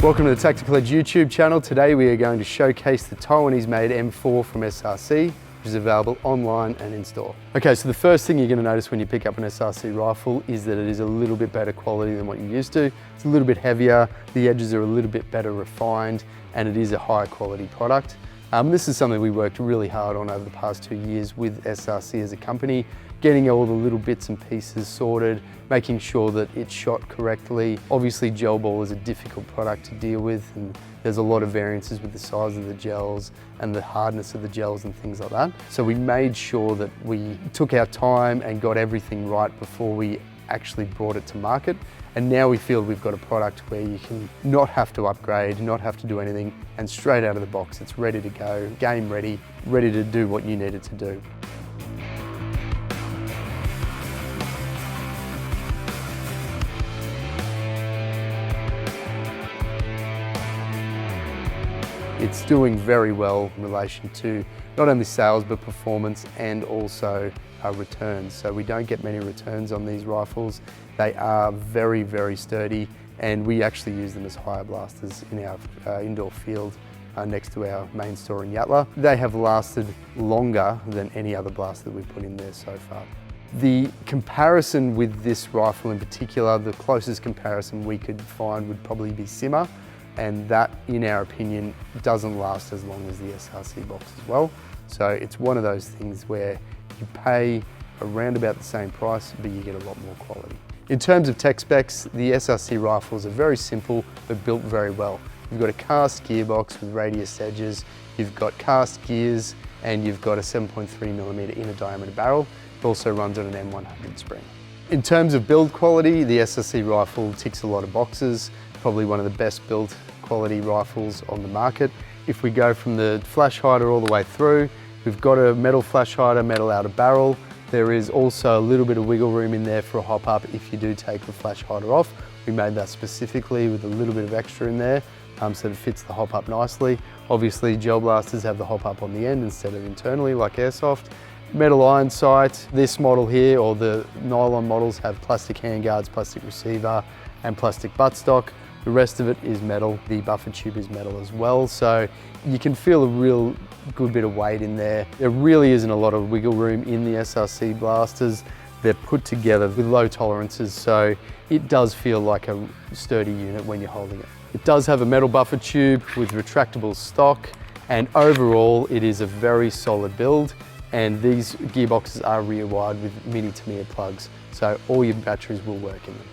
Welcome to the Tactical Edge YouTube channel. Today we are going to showcase the Taiwanese-made M4 from SRC, which is available online and in store. Okay, so the first thing you're going to notice when you pick up an SRC rifle is that it is a little bit better quality than what you're used to. It's a little bit heavier, the edges are a little bit better refined, and it is a higher quality product. This is something we worked really hard on over the past 2 years with SRC as a company, getting all the little bits and pieces sorted, making sure that it's shot correctly. Obviously, gel ball is a difficult product to deal with, and there's a lot of variances with the size of the gels and the hardness of the gels and things like that. So we made sure that we took our time and got everything right before we actually brought it to market. And now we feel we've got a product where you can not have to upgrade, not have to do anything, and straight out of the box, it's ready to go, game ready, ready to do what you need it to do. It's doing very well in relation to not only sales but performance and also returns. So we don't get many returns on these rifles. They are very, very sturdy, and we actually use them as hire blasters in our indoor field next to our main store in Yatala. They have lasted longer than any other blaster that we've put in there so far. The comparison with this rifle in particular, the closest comparison we could find would probably be Simmer, and that, in our opinion, doesn't last as long as the SRC box as well. So it's one of those things where you pay around about the same price, but you get a lot more quality. In terms of tech specs, the SRC rifles are very simple, but built very well. You've got a cast gearbox with radius edges, you've got cast gears, and you've got a 7.3mm inner diameter barrel. It also runs on an M100 spring. In terms of build quality, the SRC rifle ticks a lot of boxes. Probably one of the best built quality rifles on the market. If we go from the flash hider all the way through, we've got a metal flash hider, metal outer barrel. There is also a little bit of wiggle room in there for a hop up if you do take the flash hider off. We made that specifically with a little bit of extra in there so that it fits the hop up nicely. Obviously, gel blasters have the hop up on the end instead of internally like airsoft. Metal iron sight. This model here, or the nylon models, have plastic handguards, plastic receiver, and plastic buttstock. The rest of it is metal. The buffer tube is metal as well, so you can feel a real good bit of weight in there. There really isn't a lot of wiggle room in the SRC blasters. They're put together with low tolerances, so it does feel like a sturdy unit when you're holding it. It does have a metal buffer tube with retractable stock, and overall it is a very solid build, and these gearboxes are rear-wired with mini-to-mirror plugs, so all your batteries will work in them.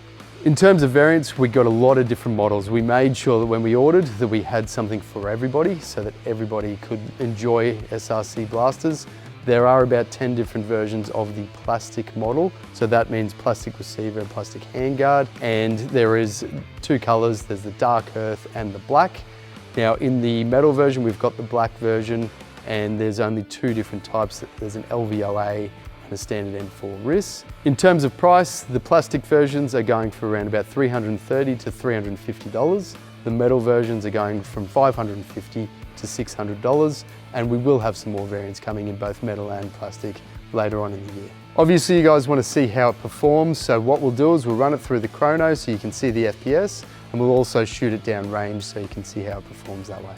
In terms of variants, we got a lot of different models. We made sure that when we ordered that we had something for everybody so that everybody could enjoy SRC blasters. There are about 10 different versions of the plastic model. So that means plastic receiver and plastic handguard. And there is 2 colors, there's the dark earth and the black. Now in the metal version, we've got the black version, and there's only 2 different types. There's an LVOA and a standard M4 RIS. In terms of price, the plastic versions are going for around about $330 to $350. The metal versions are going from $550 to $600, and we will have some more variants coming in both metal and plastic later on in the year. Obviously, you guys want to see how it performs, so what we'll do is we'll run it through the chrono so you can see the FPS, and we'll also shoot it down range so you can see how it performs that way.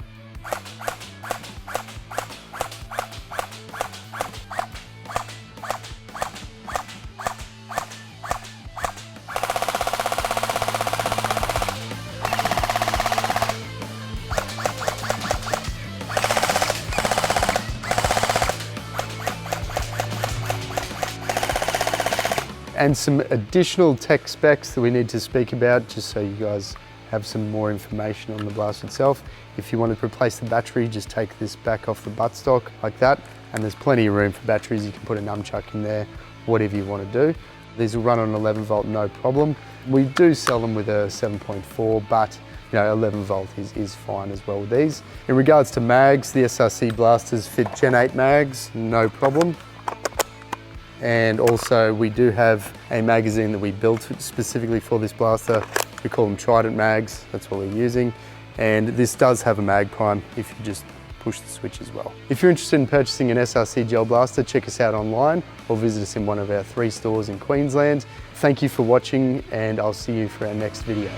And some additional tech specs that we need to speak about, just so you guys have some more information on the blast itself. If you wanted to replace the battery, just take this back off the buttstock like that, and there's plenty of room for batteries. You can put a nunchuck in there, whatever you want to do. These will run on 11 volt, no problem. We do sell them with a 7.4, but 11 volt is fine as well with these. In regards to mags, the SRC blasters fit Gen 8 mags, no problem. And also we do have a magazine that we built specifically for this blaster. We call them Trident mags, that's what we're using. And this does have a mag prime if you just push the switch as well. If you're interested in purchasing an SRC Gelblaster, check us out online or visit us in one of our 3 stores in Queensland. Thank you for watching, and I'll see you for our next video.